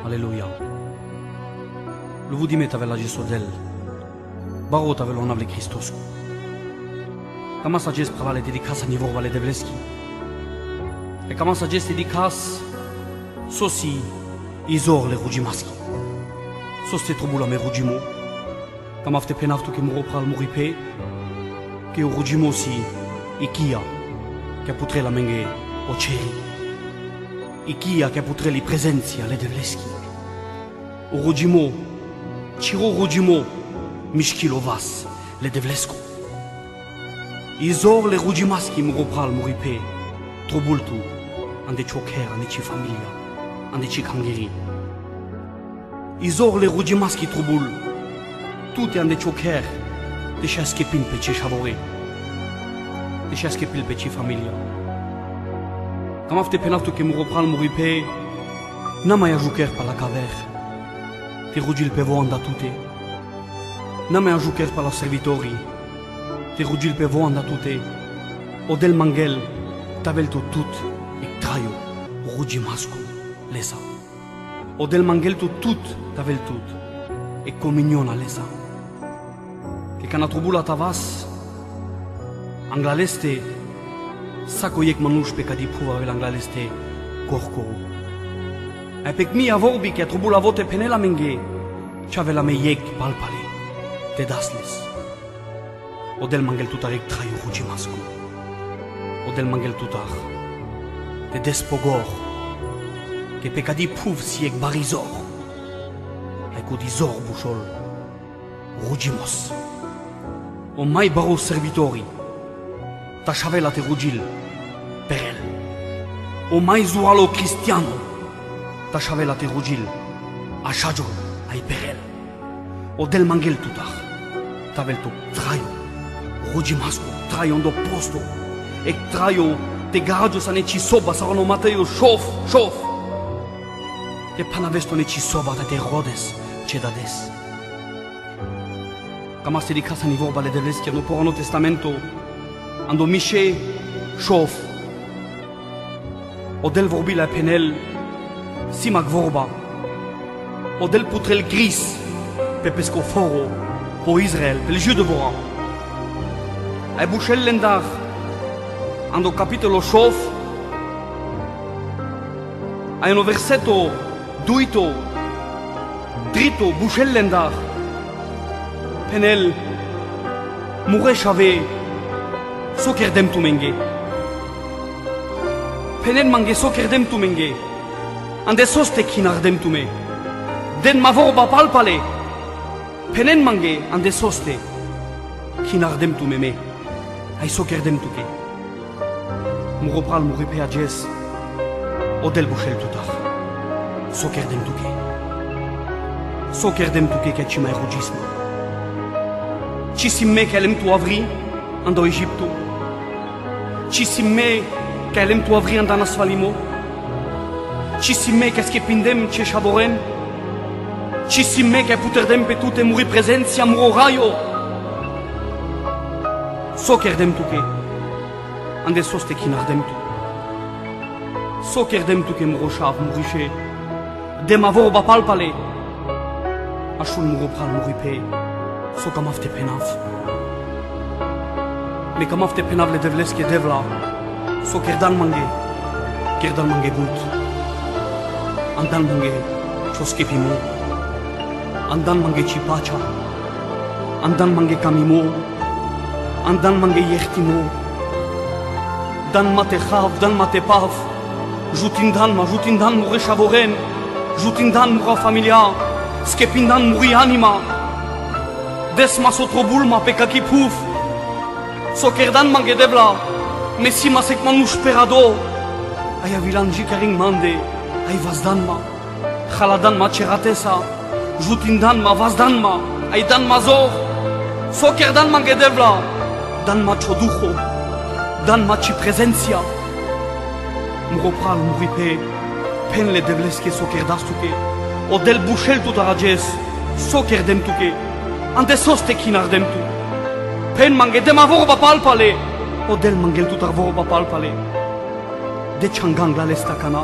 Alleluia. Luvudime tave la Jesodel. Baro tave lo navle Christosku. Kama sa jes pravale dedicas a nivor vale devleski. E kama sa jes dedicas sosi izor le rugimaski. Sos te trobula me rugimo. Kama fte penaftu ke muro pral muripe. Ke o rugimo si ikia. Che putre la menge o ceri. Ikia che putre li presenzia le devleski. O rugimo, ciro rugimo, mișkilo vas le devlesku. Izor le rugimaski muro pral muripe. Trobultu, ande choker, ande ci familia, ande ci kangiri. Izor le rugimaski trobul. Tute ande choker, deși a schepin pe ce șavore. Deși a schepil pe ce familia. Cam afte penaftu che muro pral muripe, n-a mai ajuker pa la caver. Te rugil pe voanda tute. N-a mai ajuker pa la servitorii. Te rugil pe voanda tute. Odel mangel, tavel tu tut, e traio, rugimascu, lesa. Odel mangel tu tut, tavel tut, e cominiona lesa. Che cana trobula tavas, anglaleste, sako yek manush pe cadi puva vel anglaleste, corcoru. E pe mia vorbi che trobula vote penela menge, c'avela me yek palpale, te dasles. Odel mangel tutarek traio rugimascu. Odel mangel tutar, te despogor, che pe cadi puv siek barizor, ai cu dizor bușol, rugimos. O mai baro servitori, ta șavela te rugil, perel. O mai zualo cristiano, ta șavela te rugil, așajo, ai perel. Odel mangel tutar, tavel tu traio, rugimasco, traio ondo posto, e traio te garaggio sa ne ci soba saranno Matteo șof. Te panavesto ne ci soba te rodes ce dades. Cam asta di casa ni vorba le devleski no por Anno Testamento ando mișe șof. Odel vorbi la penel simac vorba. Odel putrel gris pe pescoforo po Israel pe le jeu de vora. Ai bușel lendar ando capitolo șof, ai un versetto duito, drito, bușel lendar, penel, mureș ave, so kerdem tu menge. Penel mange so kerdem tu menge, ande soste kinardem tu me, den ma vorba palpale, penel mange ande soste kinardem tu me, ai so kerdem tu ke. Muro pral muripe ages, odel bușel tutar. So kerdem tuke. So kerdem tuke che ci mai rugisma. Ci simme che alem tu avri ando Egipto. Ci simme che alem tu avri andana svalimo. Ci simme che schepindem ce șavoren. Ci simme che puterdem pe tute muri prezenția muro raio. So kerdem tuke. Ande sos te kinardem tu. So kerdem tu ke muroshav muriše. Dema vorba palpale. Așul muro pral muripe. So cam afte penav. Me cam afte penav le devleske devla. So kerdan mange but. Andan mange choskepimo. Andan mange cipacha. Andan mange kamimo. Andan mange yehtimo. Dan mate chav, dan mate pav, jutindan muri șavoren, jutindan mura familia, schepindan muri anima, desma sotrobulma pe kaki puf, sokerdan mangedebla, mesima sekman ușperado, aia vilanji caring mande, ai vazdanma, haladanma ceratesa, jutindanma vazdanma, ai dan mazor, sokerdan mangedebla, dan ma choducho, dan maci prezenția. Muro pral muripe, penle devleske so kerdastuke, odel bușel tu darages, so kerdem tuke, ande soste kinardem tu. Pen mangedem a vorba palpale, odel mangel tu tar vorba palpale. De changang la lesta kana,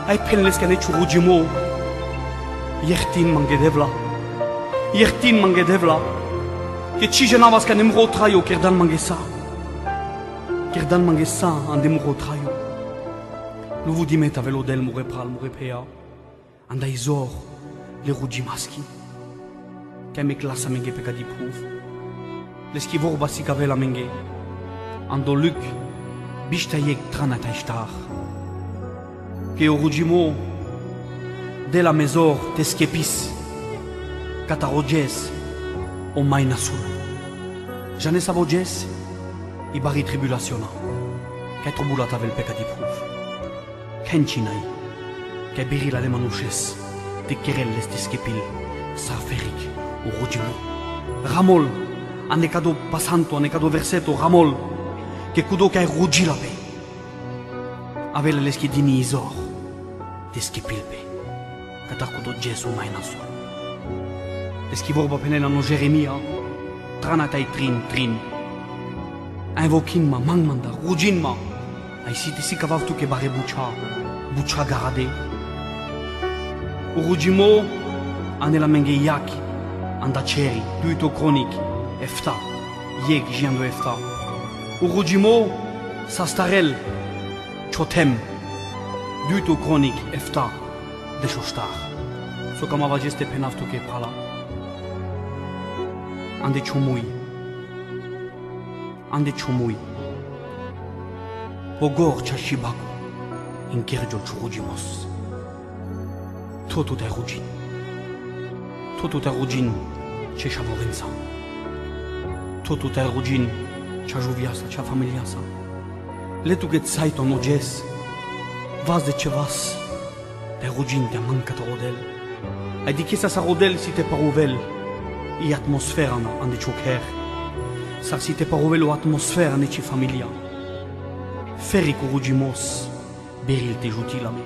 ai penleske ne churujimo, Yertin mange devla. Yertin mange devla. Que ci genavas ca nemro traio kerdan mange sa. Kerdan mange sa an demro traio. Nu vu dimeta velodel mure pral mure pea. Anda izor le rugi maschi. Che me classa menge pe cadi pruv. Le schivor basica vela menge. Ando luc bishta yek trana ta ishtar. Che o rugimo de la mesor te skepis. Cataroges o mai nasul. Jane savoges i bari tribulationa. Che trobulat avel pe cadi pruv. Kencinai. Che beri la lemanuches. Te querelles te skepil. Sarferic o rugimo. Ramol. Anecado pasanto, anecado verseto, ramol. Che cudo che rugi la pe. Avele le schidini izor. Te skepil pe. Catar cudo gesu mai nasul. Eschivorba penela no Jeremia, tranatai trin. Invoquinma, mangmanda, rujinma. Ai siti si cavav tu che bare bucha garade. Urugimo, anela menge yaki, andaceri, duito chronic, efta, yek giando efta. Urugimo, sastarel, chotem, duito chronic, efta, de shostar. So camava geste penav tu che prala. Ande ciumui. Pogor ciascibacu, in chergiol ciurugimos. Totu te rugin, ce șavorența. Totu te rugin, cea juviasa, cea familiasa. Letu che saito noges, vas de ce vas, te rugin te mancat rodel. Ai di chesa sa rodel si te paruvel. I atmosfera ande cioccher. Sar si te paruvel o atmosfera ne ci familia. Feri cu rugimos, beril te jutilame.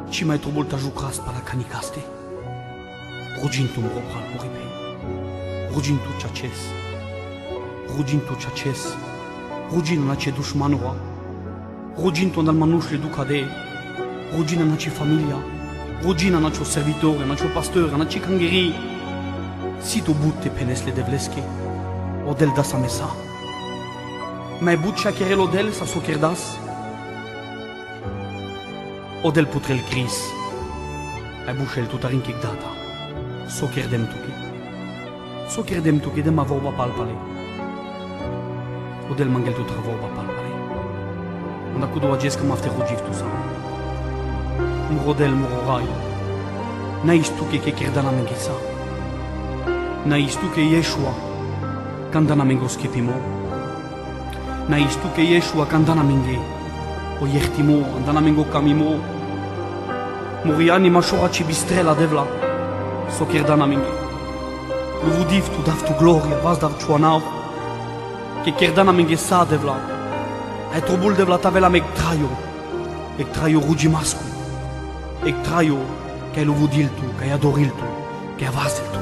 Ci mai trobol ta jucras pa la canicaste. Rugintu mropral moripe. Rugintu ciaces. Rugin na ce dușmanua. Rugintu andal manușle ducade. Rugina na ci familia. Rugina na cio servitore, na cio pastor, na ci cangheri. Si tu butte penesle devleske, odel da sa mesa. Mai but chakerel odel sa sokerdas. Odel putrel cris. Ai bușel tu tarin kik data. Sokerdem tuke de ma vorba palpale. Odel mangel tu tra vorba palpale. Onda kudo ages că mafte rugiv tu sa. Murodel murorai. Na istuke ke kerdana mengisa. Na istuke Yeshua kandana mengo skepimo. Na istuke Yeshua kandana menge. O yehtimo andana mengo kamimo. Muriani mashora ci bistrela devla. Sokerdana menge. Luvudiv tu dav tu gloria vas dav chuanav. Ke kerdana menge sa devla. Ai trobul devla tavela meg traio rugimascu. Ek traio ke luvudil tu, ke adoril tu, ke avasel tu.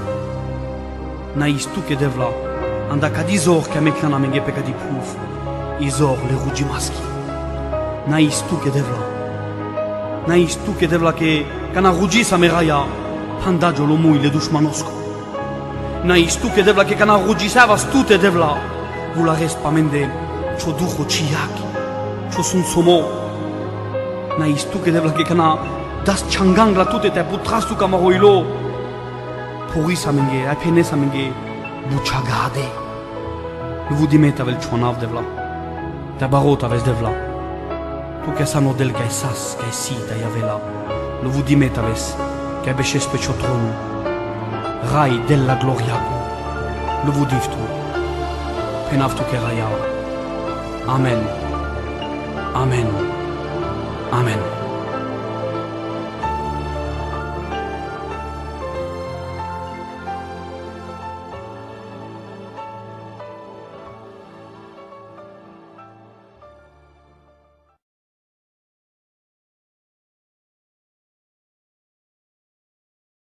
Na istuke devla, anda kad izor ke meklana menge pe kad ipruv, izor le rugimaski. Na istuke devla ke kana rugisa meraya, handagio lo mui le dușmanosco. Na istuke devla ke kana rugisavas tute devla, vula rest pamende, čo duho čijaki, čo sun somo. Na istuke devla ke kana das changangla tute te putrastu kamaroilo. Porisa menge, ai penesa menge, buchagade. Luvu dimeta vel chonav devla. Te barota ves devla. Tu che sanno del che sas, che si da yavela. Luvu dimeta ves, che beshes pe chotron. Rai della gloriaco. Luvu divtu. Penav tu che raya. Amen.